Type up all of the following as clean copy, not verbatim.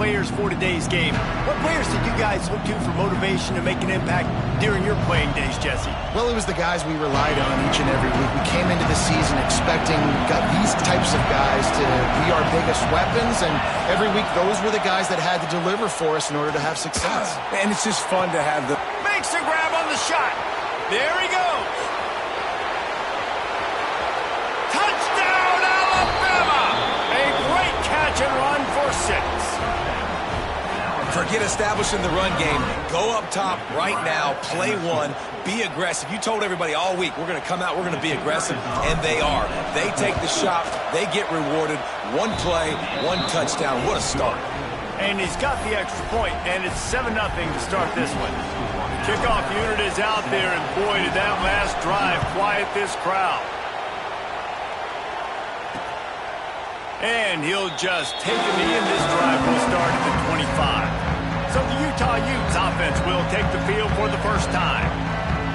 players for today's game. What players did you guys look to for motivation to make an impact during your playing days, Jesse? Well, it was the guys we relied on each and every week. We came into the season expecting these types of guys to be our biggest weapons, and every week those were the guys that had to deliver for us in order to have success. And it's just fun to have the... Makes a grab on the shot. There he goes. Touchdown, Alabama! A great catch and run for 6. Forget establishing the run game. Go up top right now, play one, be aggressive. You told everybody all week, we're going to come out, we're going to be aggressive, and they are. They take the shot, they get rewarded. One play, one touchdown. What a start. And he's got the extra point, and it's 7-0 to start this one. The kickoff unit is out there, and boy, did that last drive quiet this crowd. And he'll just take a knee, and this drive will start at the 25. So the Utah Utes offense will take the field for the first time.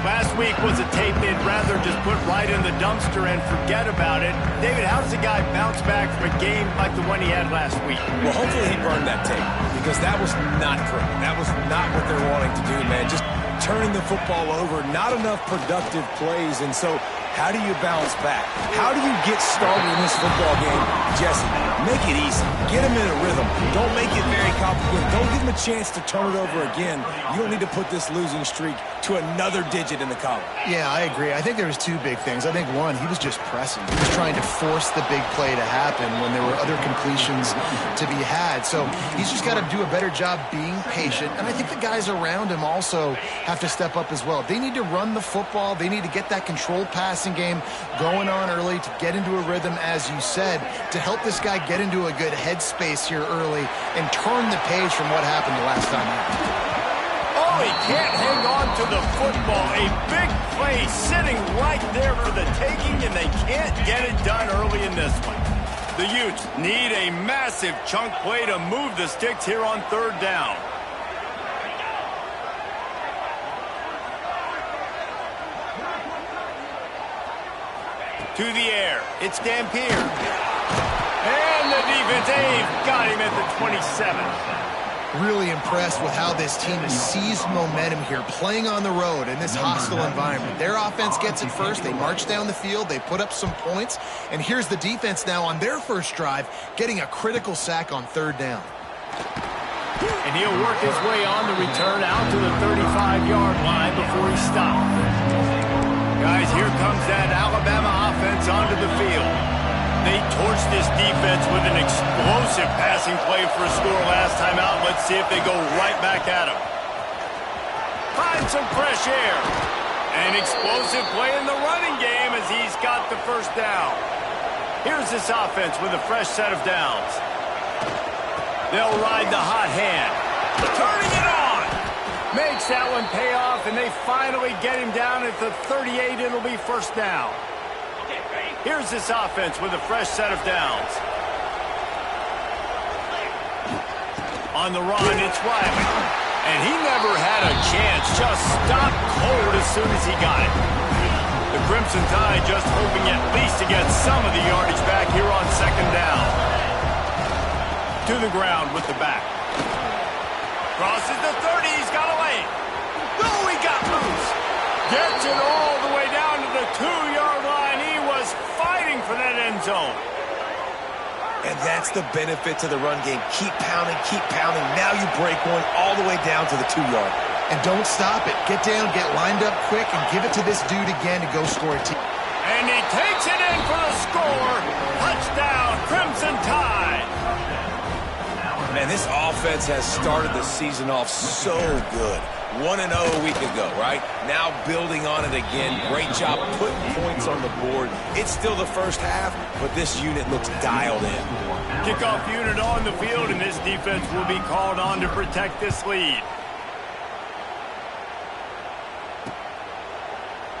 Last week was a tape they'd rather just put right in the dumpster and forget about it. David, how does a guy bounce back from a game like the one he had last week? Well, hopefully he burned that tape, because that was not correct. That was not what they're wanting to do, man. Just turning the football over, not enough productive plays, and so how do you bounce back? How do you get started in this football game? Jesse, make it easy. Get him in a rhythm. Don't make it very complicated. Don't give him a chance to turn it over again. You don't need to put this losing streak to another digit in the column. Yeah, I agree. I think there was two big things. I think, one, he was just pressing. He was trying to force the big play to happen when there were other completions to be had. So he's just got to do a better job being patient. And I think the guys around him also have to step up as well. They need to run the football. They need to get that controlled passing game going on early to get into a rhythm, as you said, to help this guy get into a good headspace here early and turn the page from what happened the last time out. Oh, he can't hang on to the football. A big play sitting right there for the taking, and they can't get it done early in this one. The Utes need a massive chunk play to move the sticks here on 3rd down. To the air, it's Dampier. And the defense, they've got him at the 27. Really impressed with how this team has seized momentum here, playing on the road in this hostile environment. Their offense gets it first. They march down the field. They put up some points. And here's the defense now on their first drive, getting a critical sack on 3rd down. And he'll work his way on the return out to the 35-yard line before he stops. Guys, here comes that Alabama offense onto the field. They torched this defense with an explosive passing play for a score last time out. Let's see if they go right back at him. Find some fresh air. An explosive play in the running game as he's got the 1st down. Here's this offense with a fresh set of downs. They'll ride the hot hand. Turning it on. Makes that one pay off, and they finally get him down at the 38. It'll be 1st down. Here's this offense with a fresh set of downs. On the run, it's Riley. And he never had a chance. Just stopped cold as soon as he got it. The Crimson Tide just hoping at least to get some of the yardage back here on 2nd down. To the ground with the back. Crosses the 30, he's got a lane. Oh, he got loose. Gets it all the way down to the 2-yard line. He was fighting for that end zone. And that's the benefit to the run game. Keep pounding, keep pounding. Now you break one all the way down to the 2-yard. And don't stop it. Get down, get lined up quick, and give it to this dude again to go score a team. And he takes it in for the score. Touchdown, Crimson Tide. Man, this offense has started the season off so good. 1-0 a week ago, right? Now building on it again. Great job putting points on the board. It's still the first half, but this unit looks dialed in. Kickoff unit on the field, and this defense will be called on to protect this lead.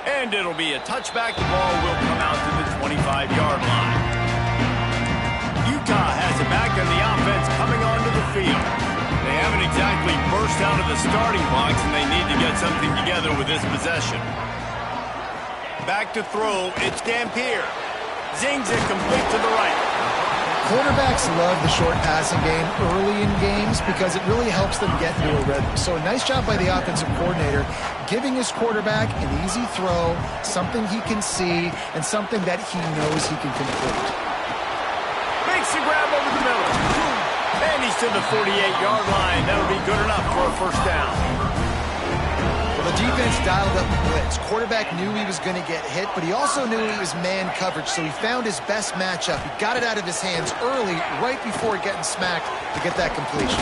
And it'll be a touchback. The ball will come out to the 25-yard line. Utah has it back, and the offense coming onto the field. They haven't exactly burst out of the starting blocks, and they need to get something together with this possession. Back to throw, it's Dampier. Zings it complete to the right. Quarterbacks love the short passing game early in games because it really helps them get into a rhythm. So a nice job by the offensive coordinator giving his quarterback an easy throw, something he can see, and something that he knows he can complete. Makes the grab over the middle. And he's to the 48-yard line. That'll be good enough for a first down. Well, the defense dialed up the blitz. Quarterback knew he was going to get hit, but he also knew he was man coverage, so he found his best matchup. He got it out of his hands early, right before getting smacked to get that completion.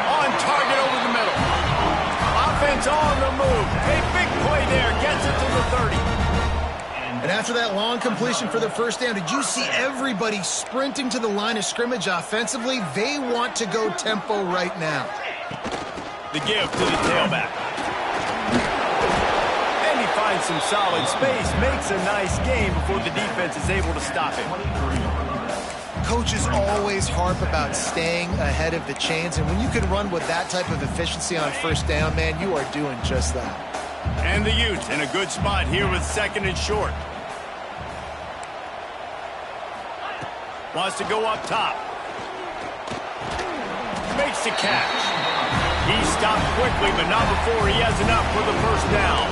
On target over the middle. Offense on the move. A big play there. Gets it to the 30. And after that long completion for the first down, did you see everybody sprinting to the line of scrimmage offensively? They want to go tempo right now. The give to the tailback. And he finds some solid space, makes a nice game before the defense is able to stop him. Coaches always harp about staying ahead of the chains, and when you can run with that type of efficiency on first down, man, you are doing just that. And the Utes in a good spot here with second and short. Wants to go up top. Makes the catch. He stopped quickly, but not before he has enough for the first down.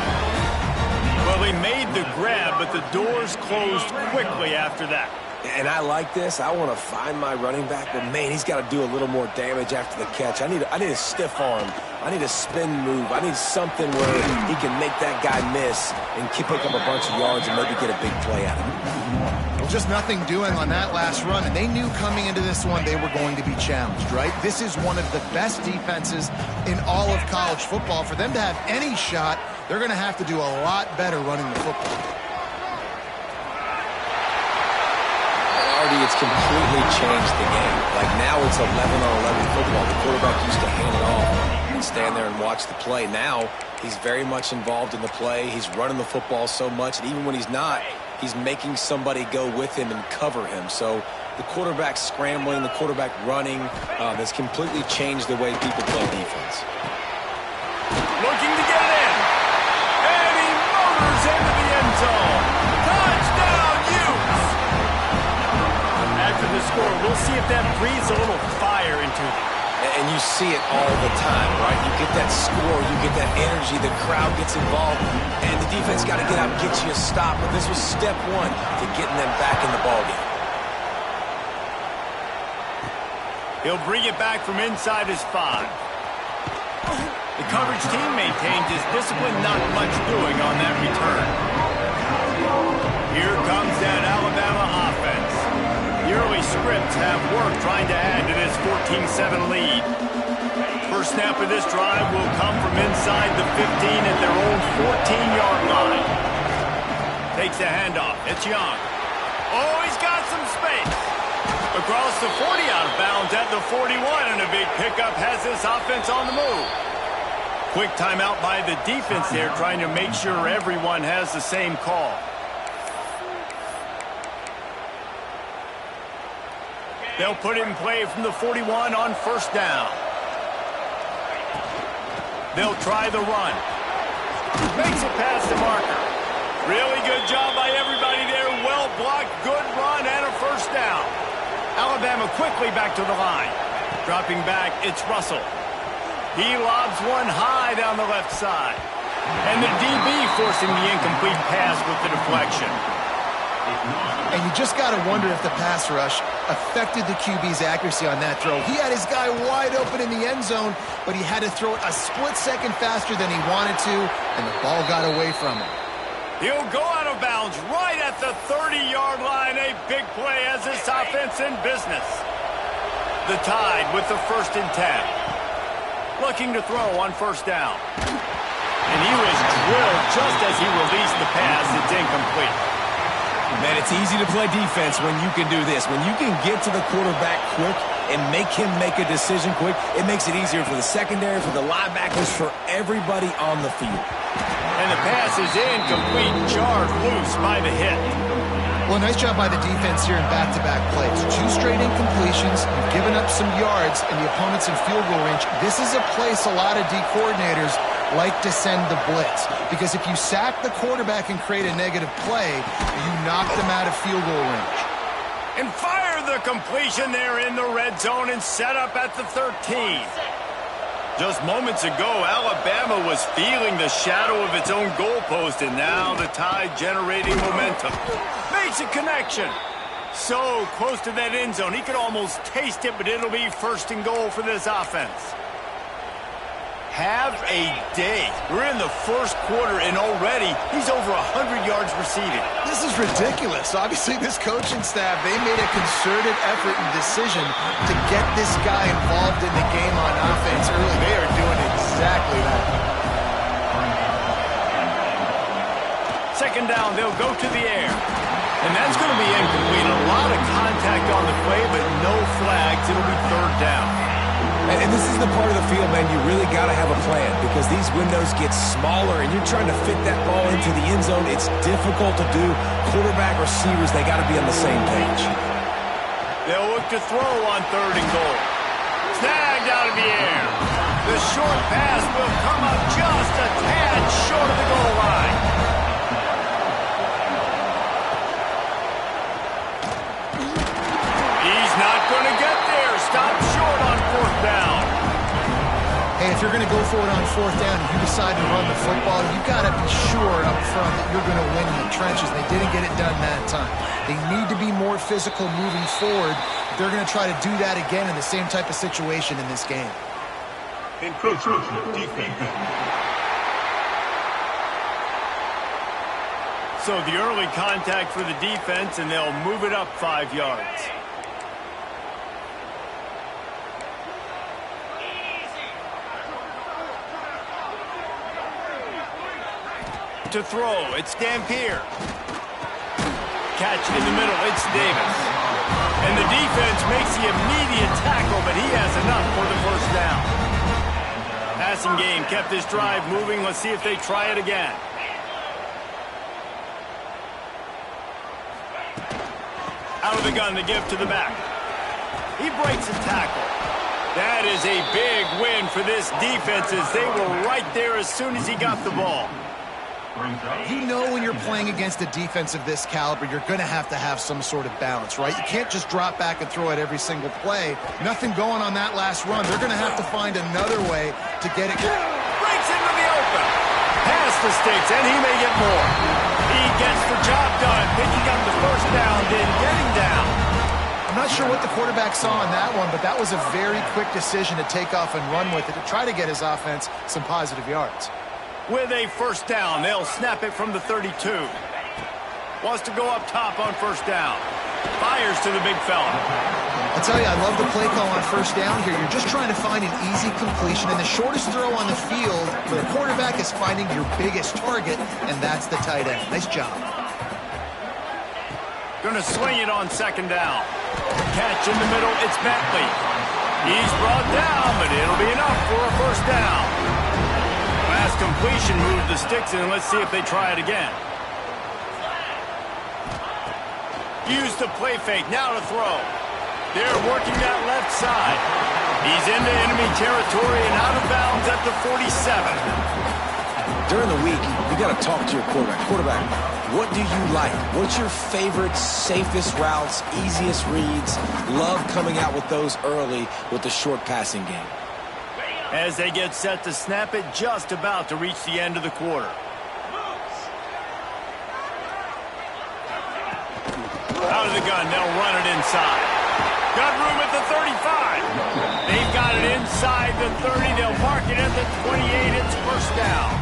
Well, he made the grab, but the doors closed quickly after that. And I like this. I want to find my running back, but man, he's got to do a little more damage after the catch. I need a stiff arm. I need a spin move. I need something where he can make that guy miss and pick up a bunch of yards and maybe get a big play out of it. Well, just nothing doing on that last run, and they knew coming into this one they were going to be challenged, right? This is one of the best defenses in all of college football. For them to have any shot, they're going to have to do a lot better running the football. It's completely changed the game. Like now it's 11-on-11 football. The quarterback used to hand it off and stand there and watch the play. Now he's very much involved in the play. He's running the football so much, and even when he's not, he's making somebody go with him and cover him. So the quarterback scrambling, the quarterback running has completely changed the way people play defense. Looking to get it in. And he motors into the end zone. Touchdown, Utes! After the score, we'll see if that breathes a little fire into them. And you see it all the time, right? You get that score, you get that energy, the crowd gets involved, and the defense got to get out and get you a stop. But this was step one to getting them back in the ballgame. He'll bring it back from inside his 5. The coverage team maintains his discipline, not much doing on that return. Here comes that Alabama offense. The early scripts have worked trying to add to this 14-7 lead. First snap of this drive will come from inside the 15 at their own 14-yard line. Takes the handoff. It's Young. Oh, he's got some space. Across the 40, out of bounds at the 41, and a big pickup has this offense on the move. Quick timeout by the defense there, trying to make sure everyone has the same call. They'll put it in play from the 41 on first down. They'll try the run. Makes it past the marker. Really good job by everybody there. Well blocked, good run, and a first down. Alabama quickly back to the line. Dropping back, it's Russell. He lobs one high down the left side. And the DB forcing the incomplete pass with the deflection. And you just got to wonder if the pass rush affected the QB's accuracy on that throw. He had his guy wide open in the end zone, but he had to throw it a split second faster than he wanted to, and the ball got away from him. He'll go out of bounds right at the 30-yard line. A big play as this offense in business. The Tide with the 1st and 10. Looking to throw on first down. And he was drilled just as he released the pass. It's incomplete. Man, it's easy to play defense when you can do this. When you can get to the quarterback quick and make him make a decision quick, it makes it easier for the secondary, for the linebackers, for everybody on the field. And the pass is incomplete, jarred loose by the hit. Well, nice job by the defense here in back-to-back plays. 2 straight incompletions, you've given up some yards, and the opponent's in field goal range. This is a place a lot of D coordinators like to send the blitz, because if you sack the quarterback and create a negative play, you knock them out of field goal range. And fire the completion there in the red zone and set up at the 13. Just moments ago, Alabama was feeling the shadow of its own goalpost, and now the Tide generating momentum. Makes a connection. So close to that end zone, he could almost taste it, but it'll be first and goal for this offense. Have a day. We're in the first quarter, and already he's over 100 yards receiving. This is ridiculous. Obviously, this coaching staff, they made a concerted effort and decision to get this guy involved in the game on offense early. They are doing exactly that. Second down, they'll go to the air. And that's going to be incomplete. A lot of contact on the play, but no flags. It'll be third down. And this is the part of the field, man, you really got to have a plan because these windows get smaller and you're trying to fit that ball into the end zone. It's difficult to do. Quarterback, receivers, they got to be on the same page. They'll look to throw on third and goal. Snagged out of the air. The short pass will come up just a tad short of the goal line. He's not going to get there. Stop short on fourth down. Hey, if you're going to go for it on fourth down and you decide to run the football, you've got to be sure up front that you're going to win in the trenches. They didn't get it done that time. They need to be more physical moving forward. They're going to try to do that again in the same type of situation in this game. So the early contact for the defense, and they'll move it up 5 yards. To throw, it's Dampier. Catch in the middle, it's Davis. And the defense makes the immediate tackle, but he has enough for the first down. Passing game kept this drive moving. Let's see if they try it again. Out of the gun, the give to the back. He breaks a tackle. That is a big win for this defense as they were right there as soon as he got the ball. You know when you're playing against a defense of this caliber, you're going to have some sort of balance, right? You can't just drop back and throw it every single play. Nothing going on that last run. They're going to have to find another way to get it. Breaks into the open. Pass the sticks, and he may get more. He gets the job done, picking up the first down, then getting down. I'm not sure what the quarterback saw on that one, but that was a very quick decision to take off and run with it to try to get his offense some positive yards. With a first down, they'll snap it from the 32. Wants to go up top on first down. Fires to the big fella. I tell you, I love the play call on first down here. You're just trying to find an easy completion, and the shortest throw on the field for the quarterback is finding your biggest target, and that's the tight end. Nice job. Going to swing it on second down. Catch in the middle, it's Bentley. He's brought down, but it'll be enough for a first down. Last completion moved the sticks in. Let's see if they try it again. Use the play fake. Now to throw. They're working that left side. He's into enemy territory and out of bounds at the 47. During the week, you got to talk to your quarterback. Quarterback, what do you like? What's your favorite, safest routes, easiest reads? Love coming out with those early with the short passing game. As they get set to snap it, just about to reach the end of the quarter. Out of the gun, they'll run it inside. Got room at the 35. They've got it inside the 30. They'll mark it at the 28. It's first down.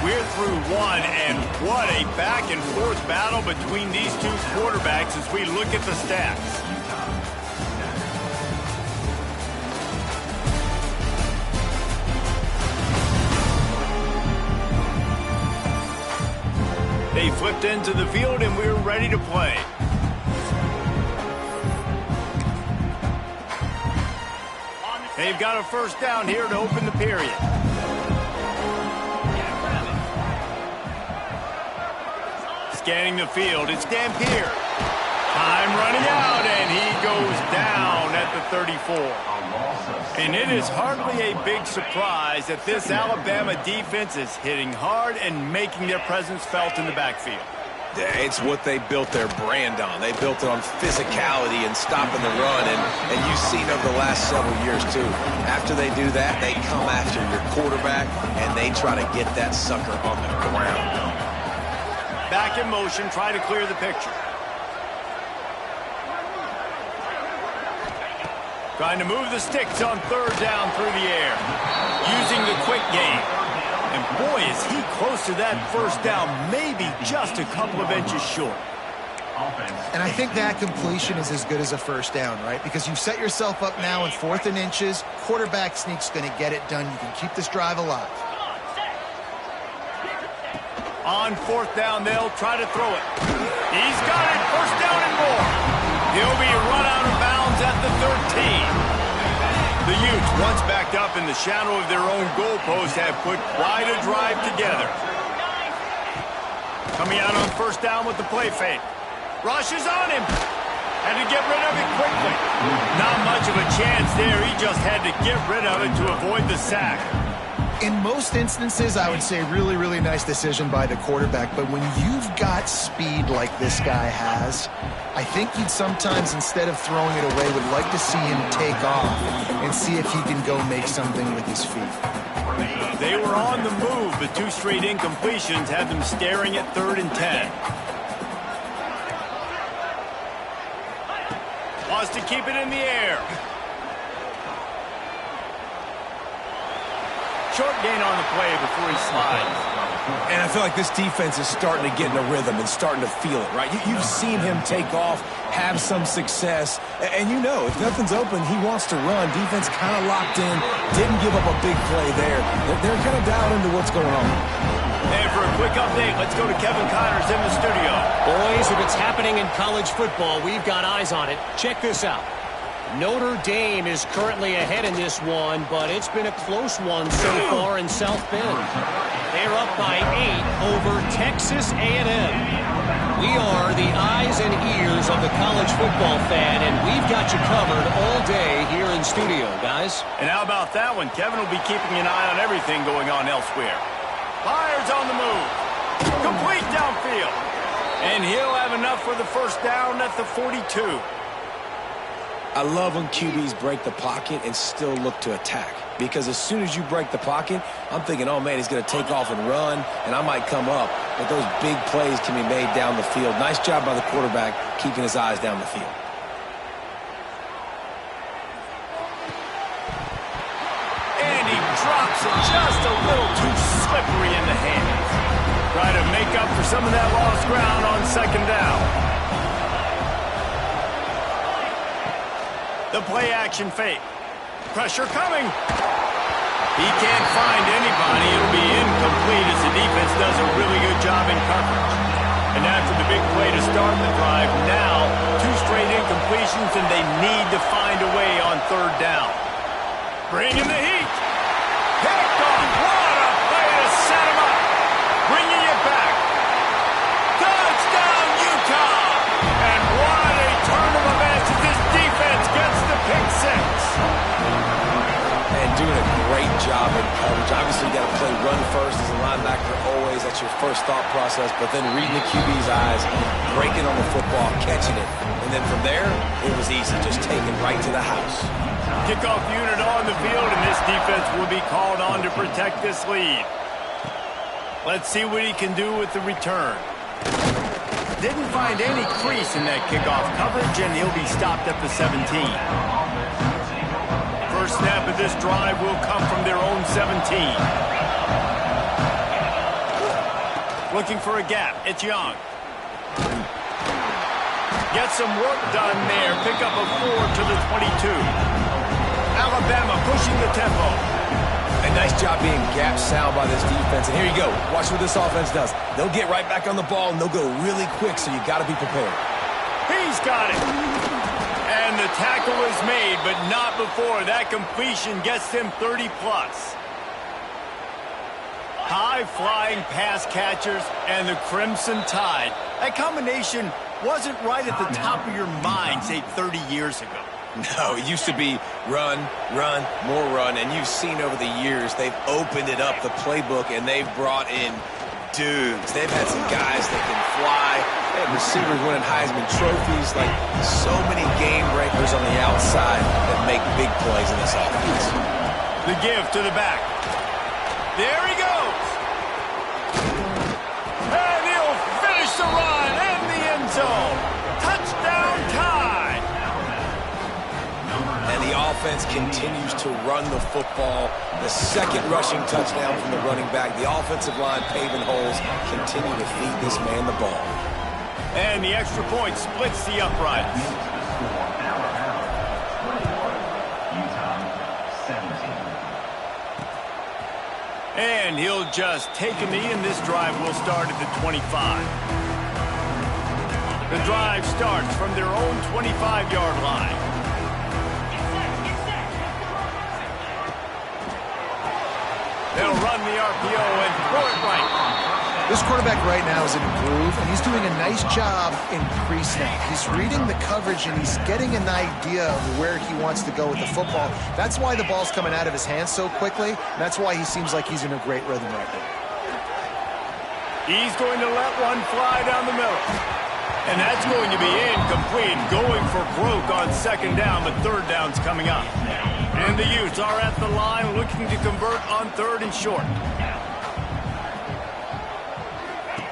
We're through one, and what a back-and-forth battle between these two quarterbacks as we look at the stats. They flipped into the field, and we're ready to play. They've got a first down here to open the period. Scanning the field, it's Dampier. Time running out, and he goes down at the 34. And it is hardly a big surprise that this Alabama defense is hitting hard and making their presence felt in the backfield. It's what they built their brand on. They built it on physicality and stopping the run, and you've seen over the last several years, too. After they do that, they come after your quarterback, and they try to get that sucker on the ground. Back in motion, try to clear the picture. Trying to move the sticks on third down through the air. Using the quick game. And boy, is he close to that first down, maybe just a couple of inches short. And I think that completion is as good as a first down, right? Because you've set yourself up now in 4th and inches. Quarterback sneak's going to get it done. You can keep this drive alive. On 4th down, they'll try to throw it. He's got it. First down and more. He'll be run out of bounds at the 13. The Utes, once backed up in the shadow of their own goalpost, have put quite a drive together. Coming out on first down with the play fake. Rush is on him. Had to get rid of it quickly. Not much of a chance there. He just had to get rid of it to avoid the sack. In most instances, I would say really, really nice decision by the quarterback. But when you've got speed like this guy has, I think you'd sometimes, instead of throwing it away, would like to see him take off and see if he can go make something with his feet. They were on the move, but 2 straight incompletions had them staring at 3rd and 10. Wants to keep it in the air. Short gain on the play before he slides. And I feel like this defense is starting to get in a rhythm and starting to feel it, right? You've seen him take off, have some success, and you know, if nothing's open, he wants to run. Defense kind of locked in, didn't give up a big play there. They're kind of dialed into what's going on. And for a quick update, let's go to Kevin Connors in the studio. Boys, if it's happening in college football, we've got eyes on it. Check this out. Notre Dame is currently ahead in this one, but it's been a close one so far in South Bend. They're up by 8 over Texas A&M. We are the eyes and ears of the college football fan, and we've got you covered all day here in studio, guys. And how about that one? Kevin will be keeping an eye on everything going on elsewhere. Fires on the move. Complete downfield. And he'll have enough for the first down at the 42. I love when QBs break the pocket and still look to attack. Because as soon as you break the pocket, I'm thinking, oh, man, he's going to take off and run, and I might come up. But those big plays can be made down the field. Nice job by the quarterback keeping his eyes down the field. And he drops it just a little too slippery in the hands. Try to make up for some of that lost ground on second down. The play action fake. Pressure coming. He can't find anybody. It'll be incomplete as the defense does a really good job in coverage. And after the big play to start the drive, now 2 straight incompletions, and they need to find a way on third down. Bringing the heat. Picked off. What a play to set him up. Bringing it back. Touchdown, Utah. And what a turn of events as this defense gets the pick 6. And doing a great job in coverage. Obviously, you got to play run first as a linebacker always. That's your first thought process. But then reading the QB's eyes, breaking on the football, catching it. And then from there, it was easy. Just taking right to the house. Kickoff unit on the field, and this defense will be called on to protect this lead. Let's see what he can do with the return. Didn't find any crease in that kickoff coverage, and he'll be stopped at the 17. First snap of this drive will come from their own 17. Looking for a gap. It's Young. Get some work done there. Pick up a 4 to the 22. Alabama pushing the tempo. A nice job being gap sound by this defense. And here you go. Watch what this offense does. They'll get right back on the ball, and they'll go really quick, so you got to be prepared. He's got it. And the tackle is made, but not before. That completion gets them 30-plus. High-flying pass catchers and the Crimson Tide. That combination wasn't right at the top of your mind, say, 30 years ago. No, it used to be run, run, more run, and you've seen over the years they've opened it up, the playbook, and they've brought in dudes. They've had some guys that can fly. They have receivers winning Heisman trophies, like so many game breakers on the outside that make big plays in this offense. The give to the back. There he goes. And he'll finish the run in the end zone. Touchdown tie. And the offense continues to run the football. The second rushing touchdown from the running back. The offensive line paving holes, continue to feed this man the ball. And the extra point splits the uprights. And he'll just take a knee, and this drive will start at the 25. The drive starts from their own 25-yard line. They'll run the RPO and throw it right. This quarterback right now is in a groove, and he's doing a nice job in pre-snap. He's reading the coverage, and he's getting an idea of where he wants to go with the football. That's why the ball's coming out of his hands so quickly, and that's why he seems like he's in a great rhythm right now. He's going to let one fly down the middle. And that's going to be incomplete, going for broke on second down, but third down's coming up. And the Utes are at the line looking to convert on third and short.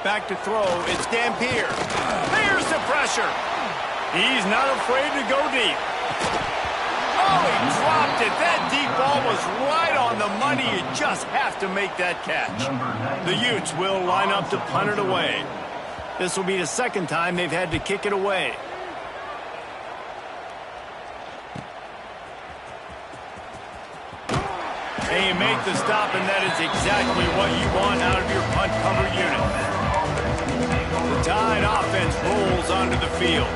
Back to throw, it's Dampier. There's the pressure. He's not afraid to go deep. Oh, he dropped it. That deep ball was right on the money. You just have to make that catch. The Utes will line up to punt it away. This will be the second time they've had to kick it away. And you make the stop, and that is exactly what you want out of your punt cover unit. The Tide offense rolls onto the field.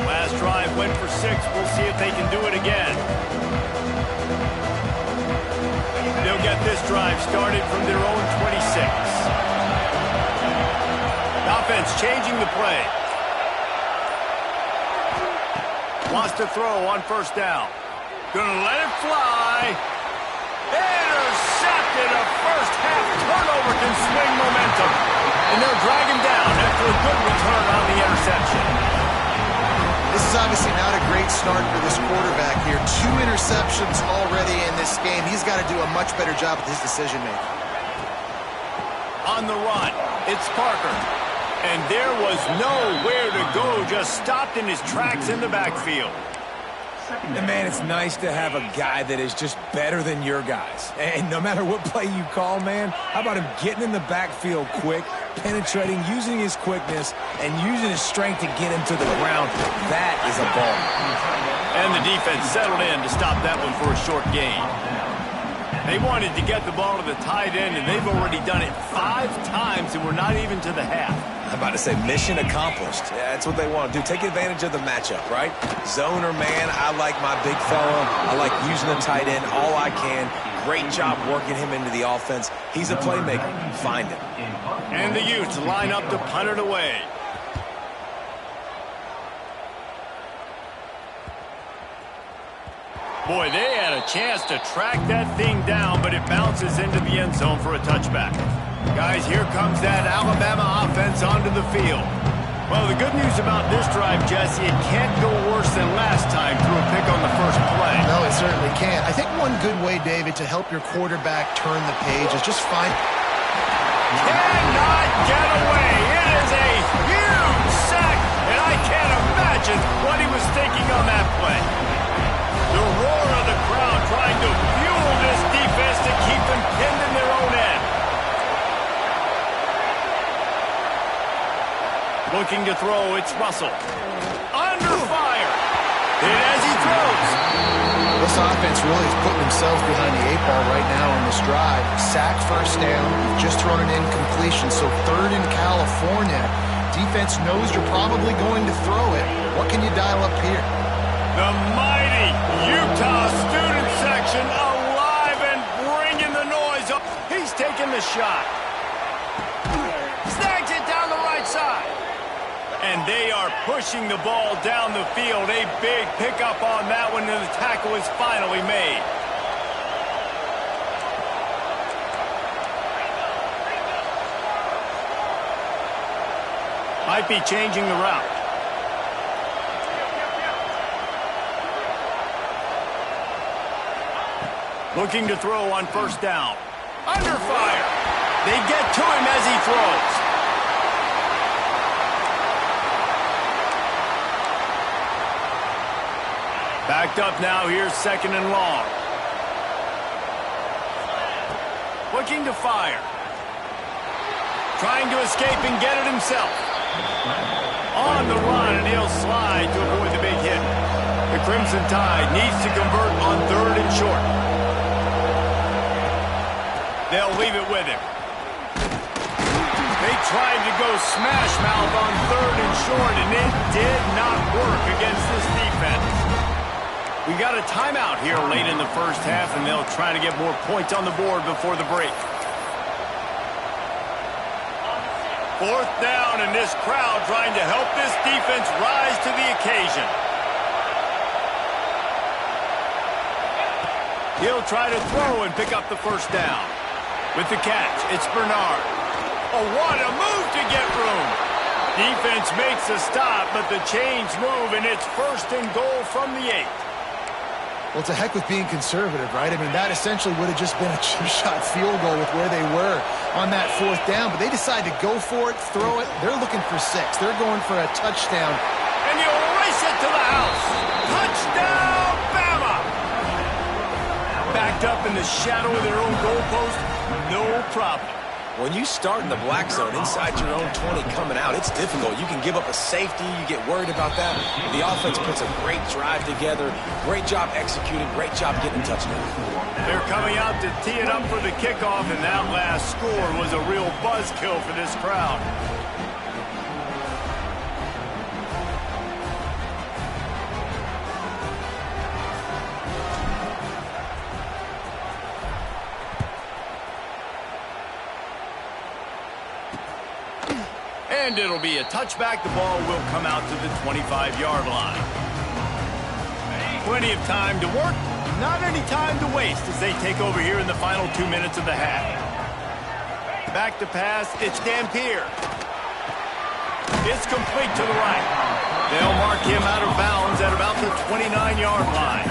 Last drive went for 6. We'll see if they can do it again. They'll get this drive started from their own 26. The offense changing the play. Wants to throw on first down. Gonna let it fly. Intercepted. A first half turnover can swing momentum. And they'll drag him down after a good return on the interception. This is obviously not a great start for this quarterback here. 2 interceptions already in this game. He's got to do a much better job with his decision-making. On the run, it's Parker. And there was nowhere to go, just stopped in his tracks in the backfield. And, man, it's nice to have a guy that is just better than your guys. And no matter what play you call, man, how about him getting in the backfield quick, penetrating, using his quickness, and using his strength to get him to the ground. That is a ball. And the defense settled in to stop that one for a short gain. They wanted to get the ball to the tight end, and they've already done it 5 times, and we're not even to the half. I'm about to say mission accomplished. Yeah, that's what they want to do. Take advantage of the matchup, right? Zone or man, I like my big fella. I like using the tight end all I can. Great job working him into the offense. He's a playmaker. Find him. And the Utes line up to punt it away. Boy, they had a chance to track that thing down, but it bounces into the end zone for a touchback. Guys, here comes that Alabama offense onto the field. Well, the good news about this drive, Jesse, it can't go worse than last time through a pick on the first play. No, it certainly can't. I think one good way, David, to help your quarterback turn the page is just find... Cannot get away. It is a huge sack, and I can't imagine what he was thinking on that play. The roar of the crowd trying to fuel this defense to keep them pinned in their own end. Looking to throw, it's Russell. Under fire. And as he throws. This offense really is putting themselves behind the 8 ball right now in this drive. Sack first down, just thrown an incompletion, so third in California. Defense knows you're probably going to throw it. What can you dial up here? The mighty Utah student section alive and bringing the noise up. He's taking the shot. Snags it down the right side. And they are pushing the ball down the field. A big pickup on that one, and the tackle is finally made. Might be changing the route. Looking to throw on first down. Under fire. They get to him as he throws. Backed up now. Here's second and long. Looking to fire. Trying to escape and get it himself. On the run, and he'll slide to avoid the big hit. The Crimson Tide needs to convert on third and short. They'll leave it with him. They tried to go smash mouth on third and short, and it did not work against this defense. We got a timeout here late in the first half, and they'll try to get more points on the board before the break. Fourth down, and this crowd trying to help this defense rise to the occasion. He'll try to throw and pick up the first down. With the catch, it's Bernard. Oh, what a move to get room. Defense makes a stop, but the chains move, and it's first and goal from the 8. Well, to heck with being conservative, right? I mean, that essentially would have just been a chip-shot field goal with where they were on that fourth down. But they decide to go for it, throw it. They're looking for 6. They're going for a touchdown. And he'll race it to the house. Touchdown, Bama! Backed up in the shadow of their own goalpost, no problem. When you start in the black zone inside your own 20 coming out, it's difficult. You can give up a safety. You get worried about that. The offense puts a great drive together. Great job executing. Great job getting a touchdown. They're coming out to tee it up for the kickoff, and that last score was a real buzzkill for this crowd. And it'll be a touchback. The ball will come out to the 25-yard line. Plenty of time to work. Not any time to waste as they take over here in the final 2 minutes of the half. Back to pass. It's Dampier. It's complete to the right. They'll mark him out of bounds at about the 29-yard line.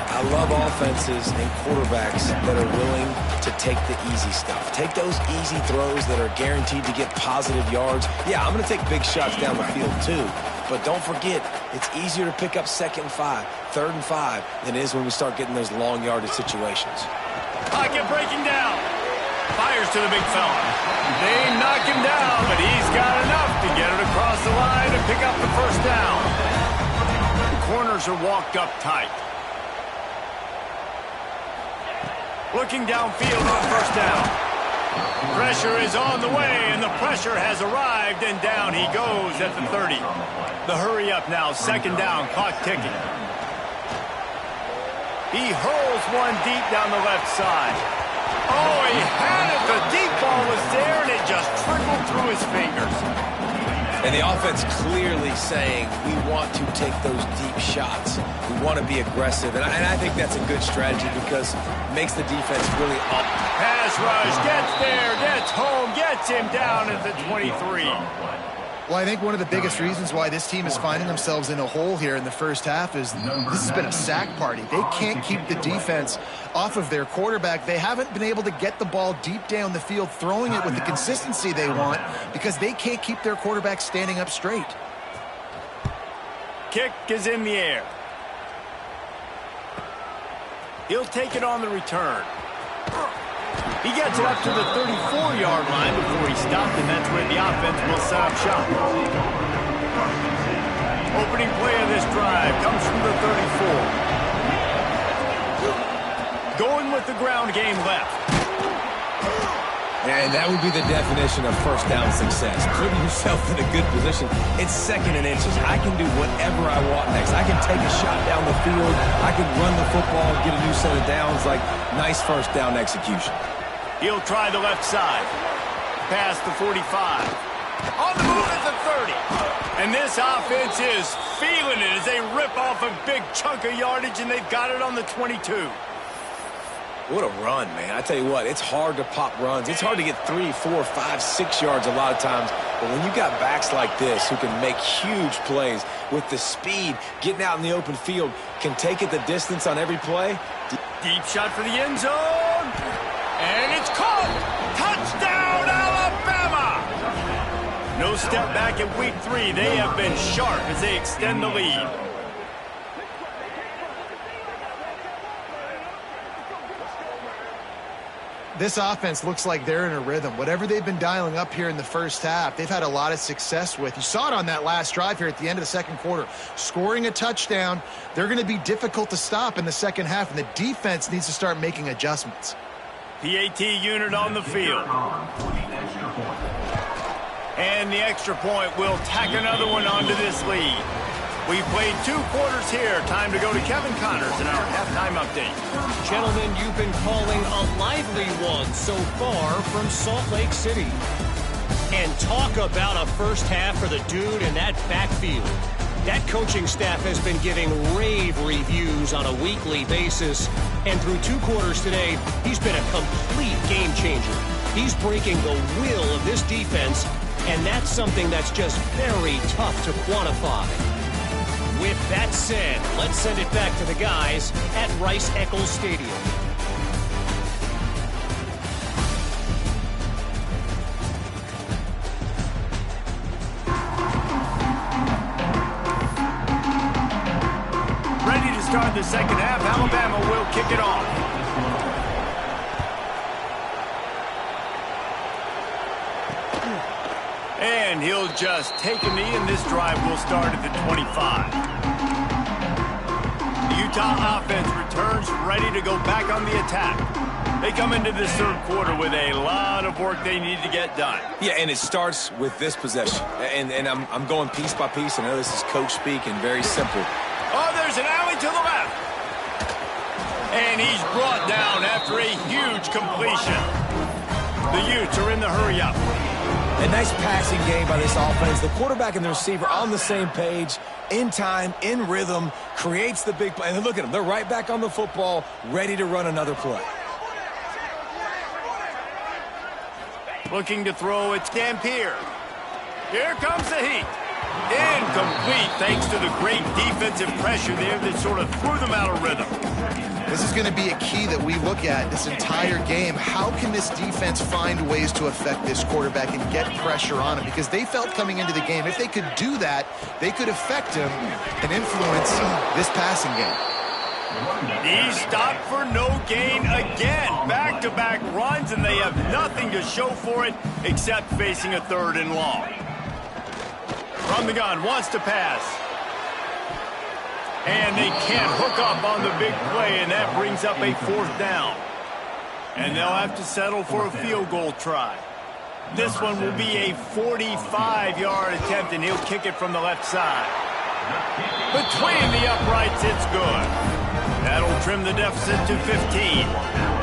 I love offenses and quarterbacks that are willing to take the easy stuff. Take those easy throws that are guaranteed to get positive yards. Yeah, I'm going to take big shots down the field too. But don't forget, it's easier to pick up 2nd and 5, 3rd and 5 than it is when we start getting those long yardage situations. Pocket breaking down. Fires to the big fella. They knock him down, but he's got enough to get it across the line and pick up the first down. The corners are walked up tight. Looking downfield on first down. Pressure is on the way, and the pressure has arrived, and down he goes at the 30. The hurry up now, 2nd down, clock ticking. He hurls one deep down the left side. Oh, he had it. The deep ball was there, and it just trickled through his fingers. And the offense clearly saying, we want to take those deep shots. We want to be aggressive. And I think that's a good strategy because it makes the defense really up. Pass rush, gets there, gets home, gets him down at the 23. Well, I think one of the biggest reasons why this team is finding themselves in a hole here in the first half is this has been a sack party. They can't keep the defense off of their quarterback. They haven't been able to get the ball deep down the field, throwing it with the consistency they want because they can't keep their quarterback standing up straight. Kick is in the air. He'll take it on the return. He gets it up to the 34-yard line before he stopped, and that's where the offense will set up shop. Opening play of this drive comes from the 34. Going with the ground game left. And that would be the definition of first down success. Putting yourself in a good position. It's 2nd and inches. I can do whatever I want next. I can take a shot down the field. I can run the football and get a new set of downs. Like, nice first down execution. He'll try the left side. Past the 45. On the move at the 30. And this offense is feeling it as they rip off a big chunk of yardage, and they've got it on the 22. What a run, man. I tell you what, it's hard to pop runs. It's hard to get 3, 4, 5, 6 yards a lot of times. But when you got backs like this who can make huge plays with the speed, getting out in the open field, can take it the distance on every play. Deep shot for the end zone. And it's caught. Touchdown, Alabama. No step back in week 3. They have been sharp as they extend the lead. This offense looks like they're in a rhythm. Whatever they've been dialing up here in the first half, they've had a lot of success with. You saw it on that last drive here at the end of the second quarter. Scoring a touchdown, they're going to be difficult to stop in the second half, and the defense needs to start making adjustments. PAT unit on the field. And the extra point will tack another one onto this lead. We've played 2 quarters here. Time to go to Kevin Connors in our halftime update. Gentlemen, you've been calling a lively one so far from Salt Lake City. And talk about a first half for the dude in that backfield. That coaching staff has been giving rave reviews on a weekly basis. And through 2 quarters today, he's been a complete game changer. He's breaking the will of this defense, and that's something that's just very tough to quantify. With that said, let's send it back to the guys at Rice-Eccles Stadium. Ready to start the second half. Alabama will kick it off. And he'll just take a knee, and this drive will start at the 25. The Utah offense returns ready to go back on the attack. They come into this third quarter with a lot of work they need to get done. Yeah, and it starts with this possession. And I'm going piece by piece. I know this is coach speak and very simple. Oh, there's an alley to the left. And he's brought down after a huge completion. The Utes are in the hurry-up. A nice passing game by this offense. The quarterback and the receiver on the same page, in time, in rhythm, creates the big play. And look at them. They're right back on the football, ready to run another play. Looking to throw, it's Dampier. Here comes the heat. Incomplete thanks to the great defensive pressure there that sort of threw them out of rhythm. This is going to be a key that we look at this entire game. How can this defense find ways to affect this quarterback and get pressure on him? Because they felt coming into the game, if they could do that, they could affect him and influence this passing game. He stopped for no gain again. Back-to-back runs, and they have nothing to show for it except facing a 3rd and long. From the gun, wants to pass. And they can't hook up on the big play, and that brings up a 4th down. And they'll have to settle for a field goal try. This one will be a 45-yard attempt, and he'll kick it from the left side. Between the uprights, it's good. That'll trim the deficit to 15.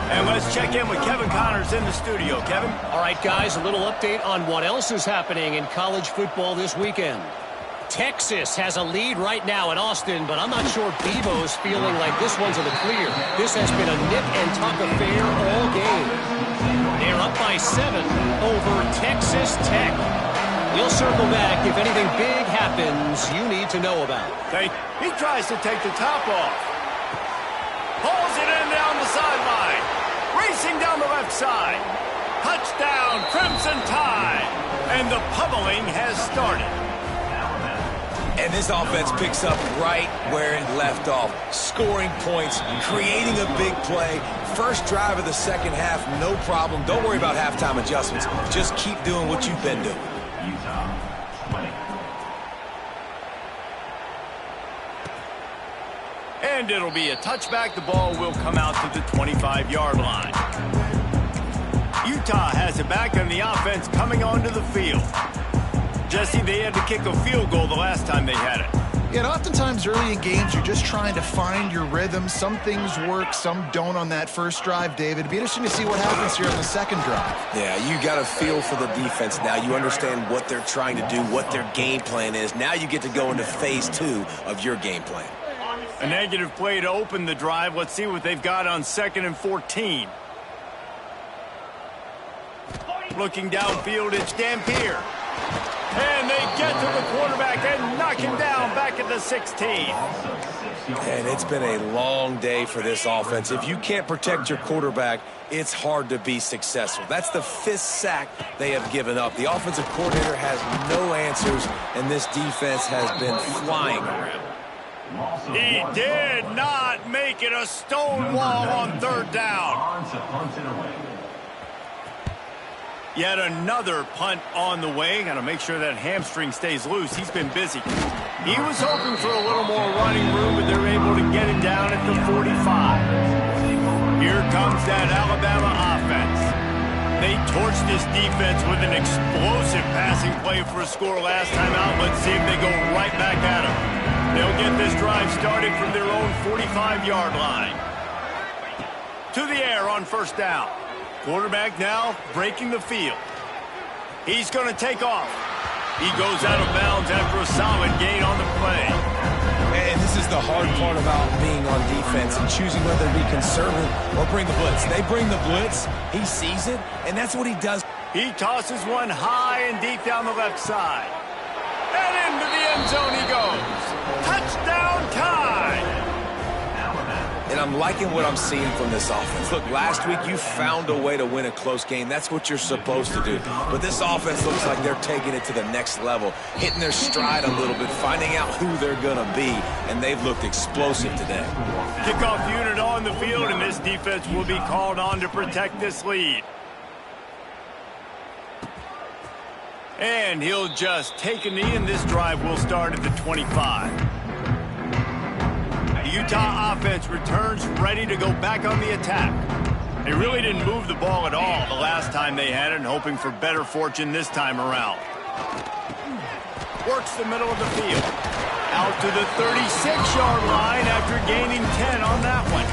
And let's check in with Kevin Connors in the studio. Kevin? All right, guys, a little update on what else is happening in college football this weekend. Texas has a lead right now in Austin, but I'm not sure Bevo's feeling like this one's in the clear. This has been a nip and tuck affair all game. They're up by 7 over Texas Tech. We'll circle back if anything big happens you need to know about. Okay. He tries to take the top off. Pulls it in down the sideline. Racing down the left side. Touchdown, Crimson Tide. And the pummeling has started. And this offense picks up right where it left off. Scoring points, creating a big play. First drive of the second half, no problem. Don't worry about halftime adjustments. Just keep doing what you've been doing. And it'll be a touchback. The ball will come out to the 25-yard line. Utah has it back, and the offense coming onto the field. Jesse, they had to kick a field goal the last time they had it. Yeah, and oftentimes early in games, you're just trying to find your rhythm. Some things work, some don't on that first drive, David. It'd be interesting to see what happens here on the second drive. Yeah, you got a feel for the defense now. You understand what they're trying to do, what their game plan is. Now you get to go into phase 2 of your game plan. A negative play to open the drive. Let's see what they've got on 2nd and 14. Looking downfield, it's Dampier. And they get to the quarterback and knock him down back at the 16. And it's been a long day for this offense. If you can't protect your quarterback, it's hard to be successful. That's the 5th sack they have given up. The offensive coordinator has no answers, and this defense has been flying around. He did not make it a stone wall on 3rd down. Yet another punt on the way. Got to make sure that hamstring stays loose. He's been busy. He was hoping for a little more running room, but they're able to get it down at the 45. Here comes that Alabama offense. They torched this defense with an explosive passing play for a score last time out. Let's see if they go right back at him. They'll get this drive started from their own 45-yard line. To the air on 1st down. Quarterback now breaking the field. He's going to take off. He goes out of bounds after a solid gain on the play. And this is the hard part about being on defense and choosing whether to be conservative or bring the blitz. They bring the blitz, he sees it, and that's what he does. He tosses one high and deep down the left side. And into the end zone he goes. Touchdown Tide! And I'm liking what I'm seeing from this offense. Look, last week you found a way to win a close game. That's what you're supposed to do. But this offense looks like they're taking it to the next level, hitting their stride a little bit, finding out who they're going to be, and they've looked explosive today. Kickoff unit on the field, and this defense will be called on to protect this lead. And he'll just take a knee, and this drive will start at the 25. The Utah offense returns ready to go back on the attack. They really didn't move the ball at all the last time they had it, and hoping for better fortune this time around. Works the middle of the field. Out to the 36-yard line after gaining 10 on that one.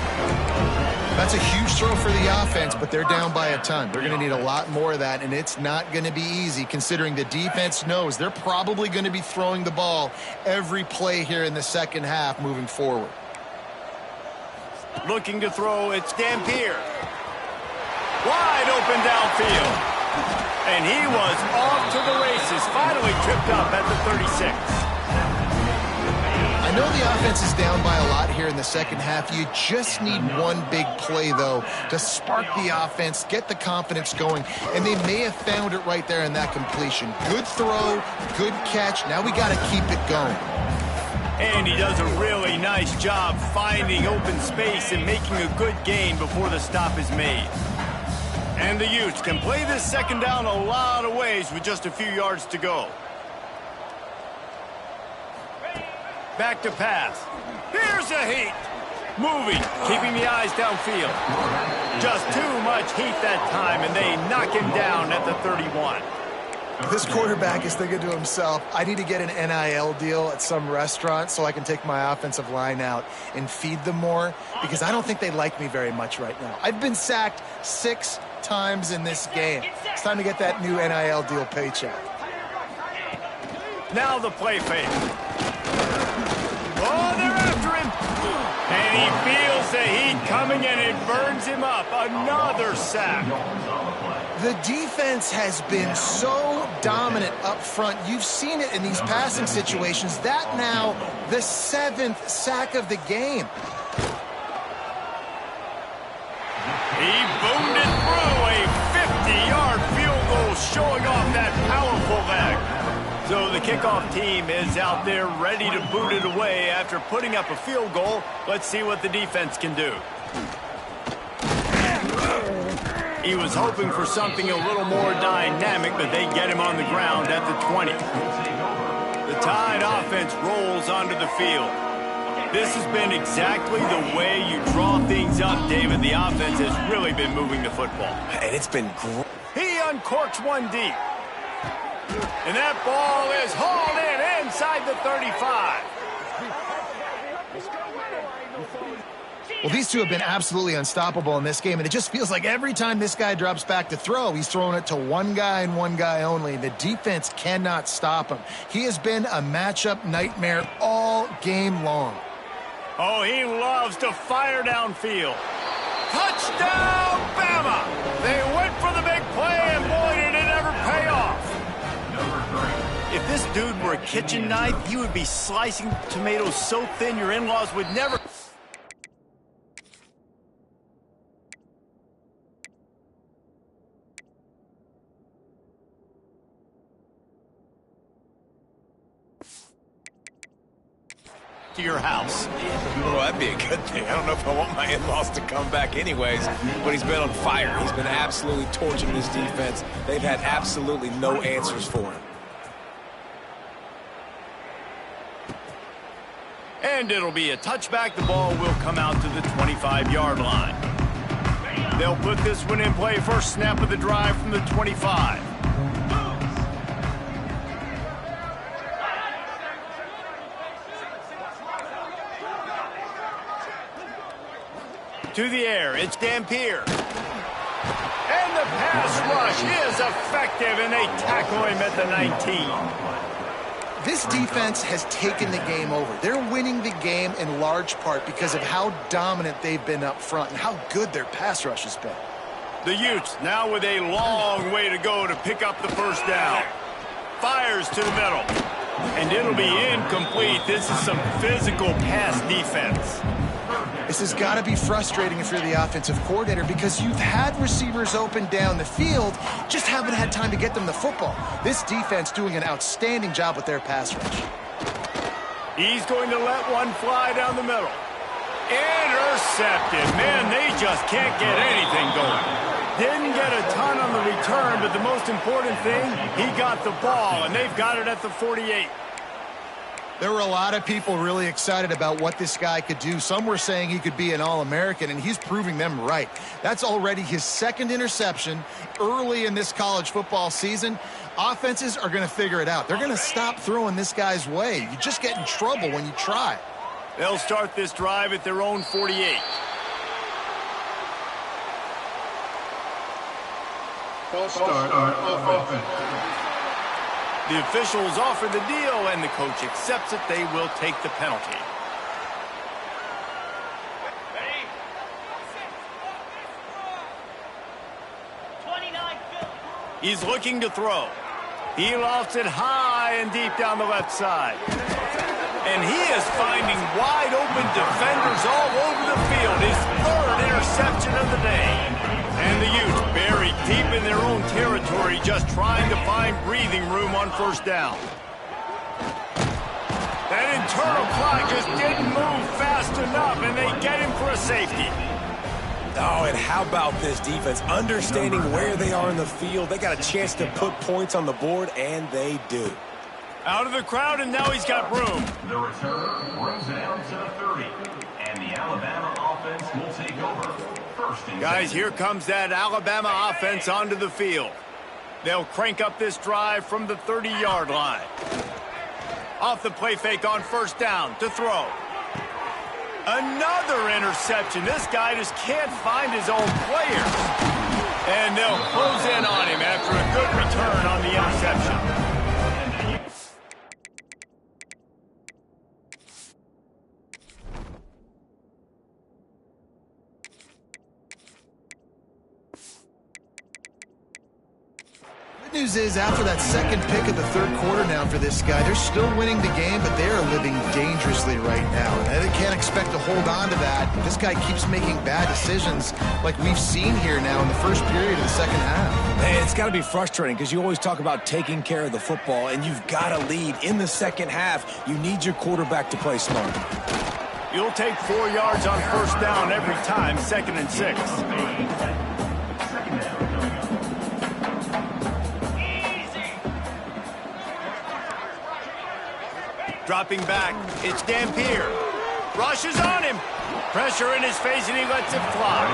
That's a huge throw for the offense, but they're down by a ton. They're going to need a lot more of that, and it's not going to be easy considering the defense knows they're probably going to be throwing the ball every play here in the second half moving forward. Looking to throw, it's Dampier. Wide open downfield. And he was off to the races, finally tripped up at the 36. I know the offense is down by a lot here in the second half. You just need one big play, though, to spark the offense, get the confidence going, and they may have found it right there in that completion. Good throw, good catch. Now we got to keep it going. And he does a really nice job finding open space and making a good gain before the stop is made. And the Utes can play this second down a lot of ways with just a few yards to go. Back to pass. Here's a heat. Moving, keeping the eyes downfield. Just too much heat that time, and they knock him down at the 31. This quarterback is thinking to himself, I need to get an NIL deal at some restaurant so I can take my offensive line out and feed them more, because I don't think they like me very much right now. I've been sacked 6 times in this game. It's time to get that new NIL deal paycheck. Now the play fake. Oh, they're after him. And he feels the heat coming, and it burns him up. Another sack. The defense has been so dominant up front. You've seen it in these passing situations. That now the 7th sack of the game. He boomed it through a 50-yard field goal, showing off that powerful leg. So the kickoff team is out there ready to boot it away after putting up a field goal. Let's see what the defense can do. He was hoping for something a little more dynamic, but they get him on the ground at the 20. The Tide offense rolls onto the field. This has been exactly the way you draw things up, David. The offense has really been moving the football. And it's been great. He uncorks one deep. And that ball is hauled in inside the 35. Well, these two have been absolutely unstoppable in this game, and it just feels like every time this guy drops back to throw, he's throwing it to one guy and one guy only. The defense cannot stop him. He has been a matchup nightmare all game long. Oh, he loves to fire downfield. Touchdown, Bama! They went for the big play, and boy, did it ever pay off. If this dude were a kitchen knife, he would be slicing tomatoes so thin your in-laws would never... to your house. Well, that'd be a good thing. I don't know if I want my in-laws to come back anyways, but he's been on fire. He's been absolutely torching this defense. They've had absolutely no answers for him. And it'll be a touchback. The ball will come out to the 25-yard line. They'll put this one in play. First snap of the drive from the 25. To the air, it's Dampier. And the pass rush is effective, and they tackle him at the 19. This defense has taken the game over. They're winning the game in large part because of how dominant they've been up front and how good their pass rush has been. The Utes now with a long way to go to pick up the first down. Fires to the middle. And it'll be incomplete. This is some physical pass defense. This has got to be frustrating if you're the offensive coordinator because you've had receivers open down the field, just haven't had time to get them the football. This defense doing an outstanding job with their pass rush. He's going to let one fly down the middle. Intercepted. Man, they just can't get anything going. Didn't get a ton on the return, but the most important thing, he got the ball, and they've got it at the 48. There were a lot of people really excited about what this guy could do. Some were saying he could be an All-American, and he's proving them right. That's already his second interception early in this college football season. Offenses are going to figure it out. They're going to stop throwing this guy's way. You just get in trouble when you try. They'll start this drive at their own 48. False start on offense. The officials offer the deal, and the coach accepts it. They will take the penalty. He's looking to throw. He lofts it high and deep down the left side. And he is finding wide open defenders all over the field. His third interception of the day. And the Utes buried deep in their own territory, just trying to find breathing room on first down. That internal clock just didn't move fast enough, and they get him for a safety. Oh, and how about this defense? Understanding where they are in the field. They got a chance to put points on the board, and they do. Out of the crowd, and now he's got room. The return brings it out to the 30, and the Alabama offense will take over. Guys, here comes that Alabama offense onto the field. They'll crank up this drive from the 30-yard line. Off the play fake on first down to throw. Another interception. This guy just can't find his own players. And they'll close in on him after a good return on the interception. News is after that second pick of the third quarter now for this guy, they're still winning the game, but they are living dangerously right now. And they can't expect to hold on to that. This guy keeps making bad decisions like we've seen here now in the first period of the second half. Man, it's got to be frustrating because you always talk about taking care of the football, and you've got to lead in the second half. You need your quarterback to play smart. You'll take 4 yards on first down every time, 2nd and 6. Dropping back, it's Dampier. Rushes on him. Pressure in his face, and he lets it fly.